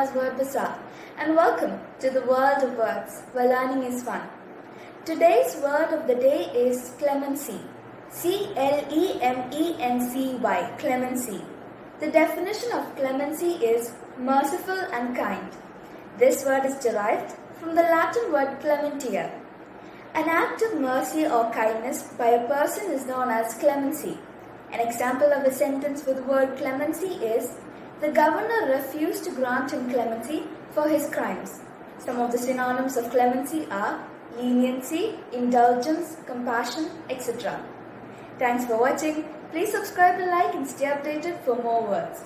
as word Bazaar, and welcome to the world of words where learning is fun. Today's word of the day is clemency. C-L-E-M-E-N-C-Y, clemency. The definition of clemency is merciful and kind. This word is derived from the Latin word clementia. An act of mercy or kindness by a person is known as clemency. An example of a sentence with the word clemency is, the governor refused to grant him clemency for his crimes. Some of the synonyms of clemency are leniency, indulgence, compassion, etc. Thanks for watching. Please subscribe and like and stay updated for more words.